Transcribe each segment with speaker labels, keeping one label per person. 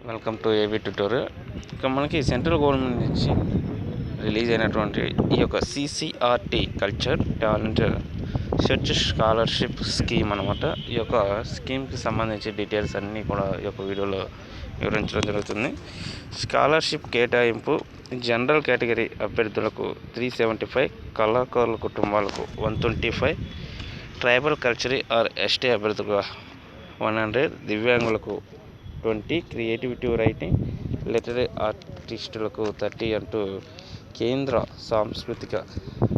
Speaker 1: Welcome to AB tutorial. ఇక మనకి central government నుంచి రిలీజ్ అయినటువంటి ఈ యొక్క CCRT culture talent search scholarship scheme అనమాట. ఈ యొక్క స్కీమ్కి సంబంధించి డీటెయిల్స్ అన్నీ కూడా ఈ యొక్క వీడియోలో వివరించడం జరుగుతుంది. స్కాలర్షిప్ కేటాయింపు జనరల్ కేటగిరీ అభ్యర్థులకు 375, కళాకారుల కుటుంబాలకు 125, ట్రైబల్ కల్చరీ ఆర్ ఎస్టీ అభ్యర్థులకు 100, దివ్యాంగులకు 20, క్రియేటివిటీ రైటింగ్ లిటరీ ఆర్టిస్టులకు 30 అంటూ కేంద్ర సాంస్కృతిక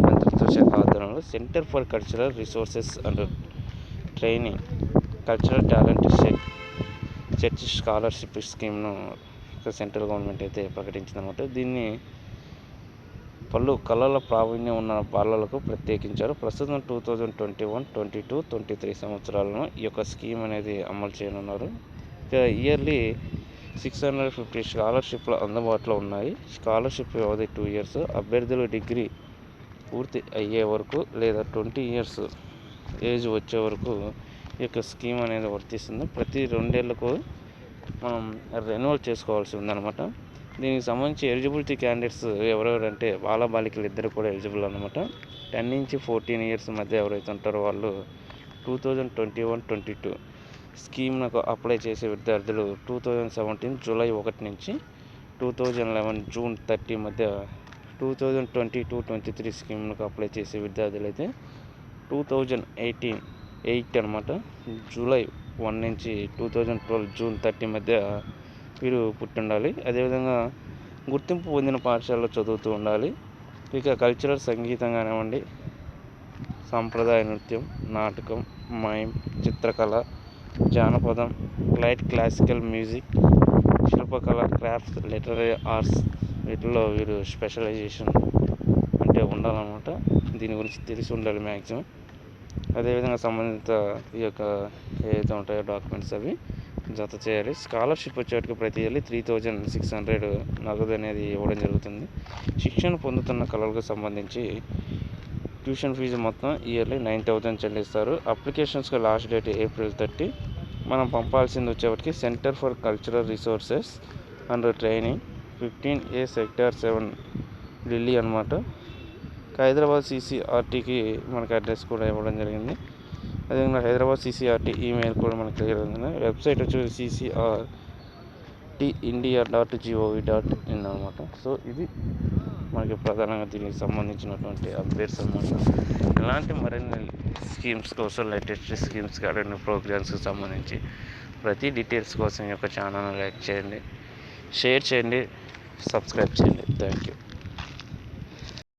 Speaker 1: మంత్రిత్వ శాఖ ఆధ్వర్యంలో centre for cultural resources and training cultural talent search scholarship స్కీమ్ను సెంట్రల్ గవర్నమెంట్ అయితే ప్రకటించిందన్నమాట. దీన్ని పలు కళల ప్రావీణ్యం ఉన్న బాలలకు ప్రత్యేకించారు. ప్రస్తుతం 2021, 22, 23 సంవత్సరాలను ఈ యొక్క స్కీమ్ అనేది అమలు చేయనున్నారు. ఇయర్లీ 650 స్కాలర్షిప్లు అందుబాటులో ఉన్నాయి. స్కాలర్షిప్ వ్యవధి 2 years. అభ్యర్థులు డిగ్రీ పూర్తి అయ్యే వరకు లేదా 20 years ఏజ్ వచ్చే వరకు ఈ యొక్క స్కీమ్ అనేది వర్తిస్తుంది. ప్రతి 2 ఏళ్లకు మనం రెన్యువల్ చేసుకోవాల్సి ఉందన్నమాట. దీనికి సంబంధించి ఎలిజిబిలిటీ క్యాండిడేట్స్ ఎవరెవరంటే బాలబాలికలు ఇద్దరు కూడా ఎలిజిబుల్ అనమాట. 10 నుంచి 14 years మధ్య ఎవరైతే ఉంటారో వాళ్ళు 2021, 22 స్కీమ్కు అప్లై చేసే విద్యార్థులు 2017 జూలై 1 నుంచి 2011 జూన్ 30 మధ్య 2022, 23 స్కీమ్కు అప్లై చేసే విద్యార్థులు అయితే 2018 అనమాట జూలై 1 నుంచి 2012 జూన్ 30 మధ్య వీరు పుట్టి ఉండాలి. అదేవిధంగా గుర్తింపు పొందిన పాఠశాలలో చదువుతూ ఉండాలి. ఇక కల్చరల్ సంగీతం కానివ్వండి, సాంప్రదాయ నృత్యం, నాటకం, మైమ్, చిత్రకళ, జానపదం, లైట్ క్లాసికల్ మ్యూజిక్, శిల్పకళ, క్రాఫ్ట్స్, లిటరీ ఆర్ట్స్ వీటిలో వీరు స్పెషలైజేషన్ అంటే ఉండాలన్నమాట. దీని గురించి తెలిసి ఉండాలి మ్యాక్సిమం. అదేవిధంగా సంబంధిత ఈ యొక్క ఏదైతే ఉంటాయో డాక్యుమెంట్స్ అవి జత చేయాలి. స్కాలర్షిప్ వచ్చేటికి ప్రతి ఇయర్లీ 3600 నగదు అనేది ఇవ్వడం జరుగుతుంది. శిక్షణ పొందుతున్న కళలకు సంబంధించి ట్యూషన్ ఫీజు మొత్తం ఇయర్లీ 9000 చెల్లిస్తారు. అప్లికేషన్స్కి లాస్ట్ డేట్ April 30. మనం పంపాల్సింది వచ్చేవాటికి centre for cultural resources and training 15A sector 7 Delhi అనమాట. హైదరాబాద్ CCRTకి మనకి అడ్రస్ కూడా ఇవ్వడం జరిగింది. అదేవిధంగా హైదరాబాద్ CCRT ఈమెయిల్ కూడా మనకి క్లియర్ ఉంది. వెబ్సైట్ వచ్చి ccrtindia.gov.in అనమాట. సో ఇది మనకి ప్రధానంగా దీనికి సంబంధించినటువంటి అప్డేట్స్ అనమాట. ఇలాంటి మరిన్ని స్కీమ్స్ కోసం, లేటెస్ట్ స్కీమ్స్ కానీ ప్రోగ్రామ్స్కి సంబంధించి ప్రతి డీటెయిల్స్ కోసం ఈ యొక్క ఛానల్ని లైక్ చేయండి, షేర్ చేయండి, సబ్స్క్రైబ్ చేయండి. Thank you.